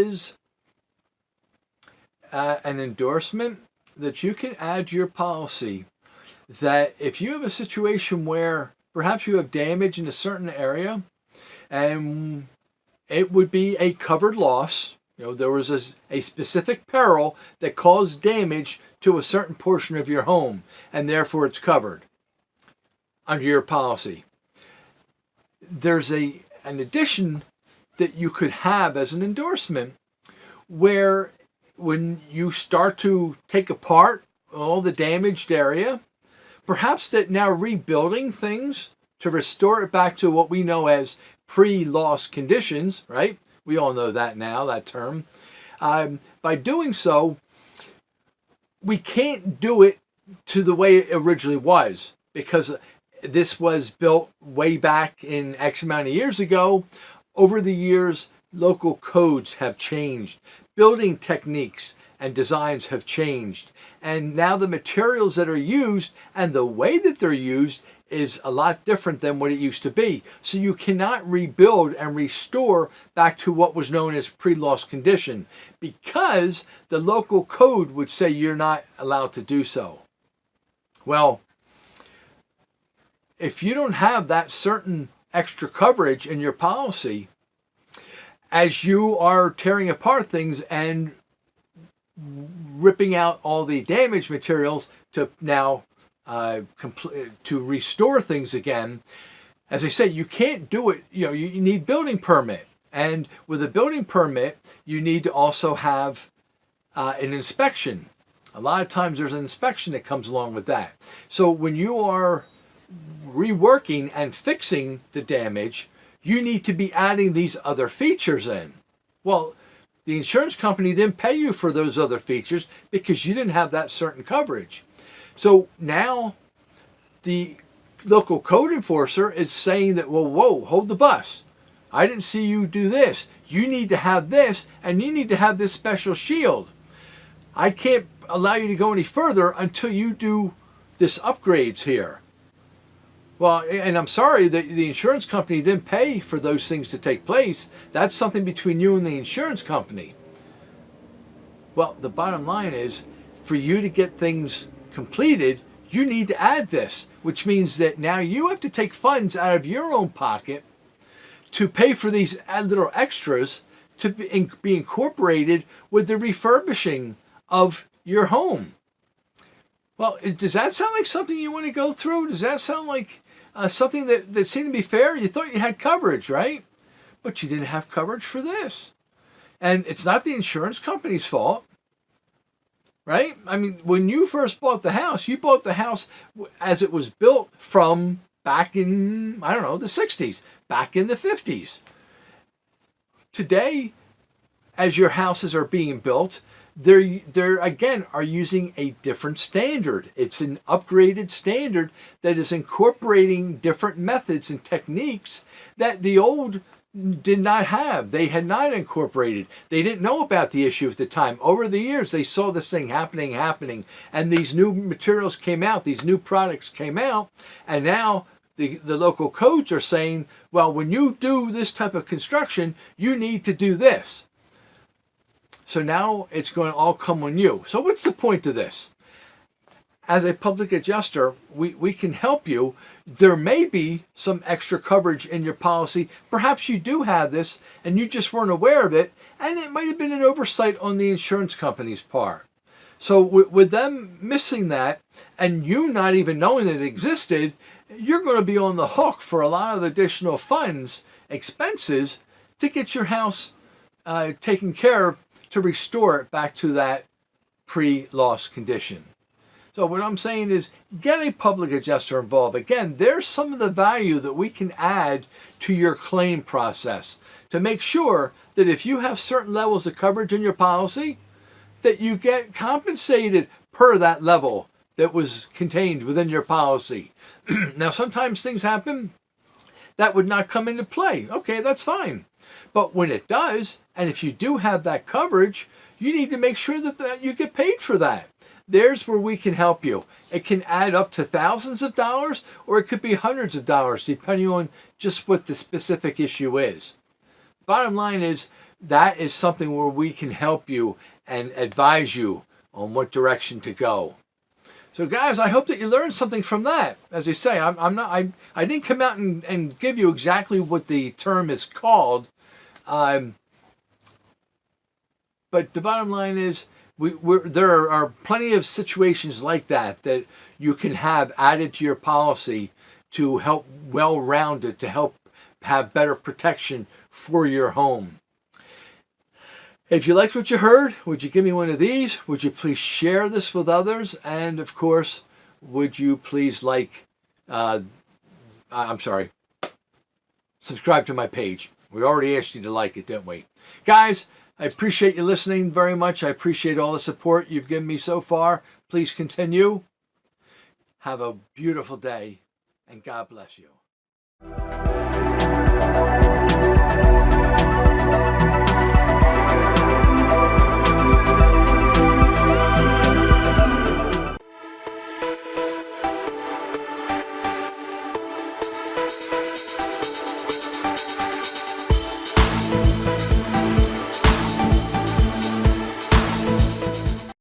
is an endorsement that you can add to your policy, that if you have a situation where perhaps you have damage in a certain area and it would be a covered loss, there was a specific peril that caused damage to a certain portion of your home, and therefore it's covered under your policy. There's an addition that you could have as an endorsement, where when you start to take apart all the damaged area, perhaps that now rebuilding things to restore it back to what we know as pre-loss conditions, right? We all know that now, that term. By doing so, we can't do it to the way it originally was, because this was built way back in X amount of years ago. Over the years, local codes have changed. Building techniques and designs have changed. And now the materials that are used and the way that they're used is a lot different than what it used to be. So you cannot rebuild and restore back to what was known as pre-loss condition, because the local code would say you're not allowed to do so. Well, if you don't have that certain extra coverage in your policy, as you are tearing apart things and ripping out all the damaged materials to now to restore things again, as I said, you can't do it. You need building permit, and with a building permit, you need to also have an inspection. A lot of times, there's an inspection that comes along with that. So when you are reworking and fixing the damage, you need to be adding these other features in. Well, the insurance company didn't pay you for those other features because you didn't have that certain coverage. So now the local code enforcer is saying that, well, whoa, hold the bus. I didn't see you do this. You need to have this, and you need to have this special shield. I can't allow you to go any further until you do this upgrades here. Well, and I'm sorry that the insurance company didn't pay for those things to take place. That's something between you and the insurance company. Well, the bottom line is, for you to get things completed, you need to add this, which means that now you have to take funds out of your own pocket to pay for these little extras to be incorporated with the refurbishing of your home. Well, does that sound like something you want to go through? Does that sound like something that seemed to be fair? You thought you had coverage, right? But you didn't have coverage for this. And it's not the insurance company's fault, right? I mean, when you first bought the house, you bought the house as it was built from back in, I don't know, the 60s, back in the 50s. Today, as your houses are being built, they're again are using a different standard. It's an upgraded standard that is incorporating different methods and techniques that the old did not have. They had not incorporated. They didn't know about the issue at the time. Over the years, they saw this thing happening, and these new materials came out, these new products came out, and now the local codes are saying, well, when you do this type of construction, you need to do this. So now it's going to all come on you. So what's the point of this? As a public adjuster, we can help you. There may be some extra coverage in your policy. Perhaps you do have this and you just weren't aware of it, and it might have been an oversight on the insurance company's part. So with them missing that and you not even knowing that it existed, you're going to be on the hook for a lot of additional funds, expenses, to get your house taken care of, to restore it back to that pre-loss condition. So what I'm saying is, get a public adjuster involved. Again, there's some of the value that we can add to your claim process to make sure that if you have certain levels of coverage in your policy, that you get compensated per that level that was contained within your policy. Now, sometimes things happen that would not come into play. Okay, that's fine. But when it does, and if you do have that coverage, you need to make sure that you get paid for that. There's where we can help you. It can add up to thousands of dollars, or it could be hundreds of dollars, depending on just what the specific issue is. Bottom line is, that is something where we can help you and advise you on what direction to go. So guys, I hope that you learned something from that. As I say, I didn't come out and give you exactly what the term is called, but the bottom line is there are plenty of situations like that you can have added to your policy to help well-round it, to help have better protection for your home. If you liked what you heard, would you give me one of these? Would you please share this with others? And of course, would you please subscribe to my page. We already asked you to like it, didn't we? Guys, I appreciate you listening very much. I appreciate all the support you've given me so far. Please continue. Have a beautiful day, and God bless you.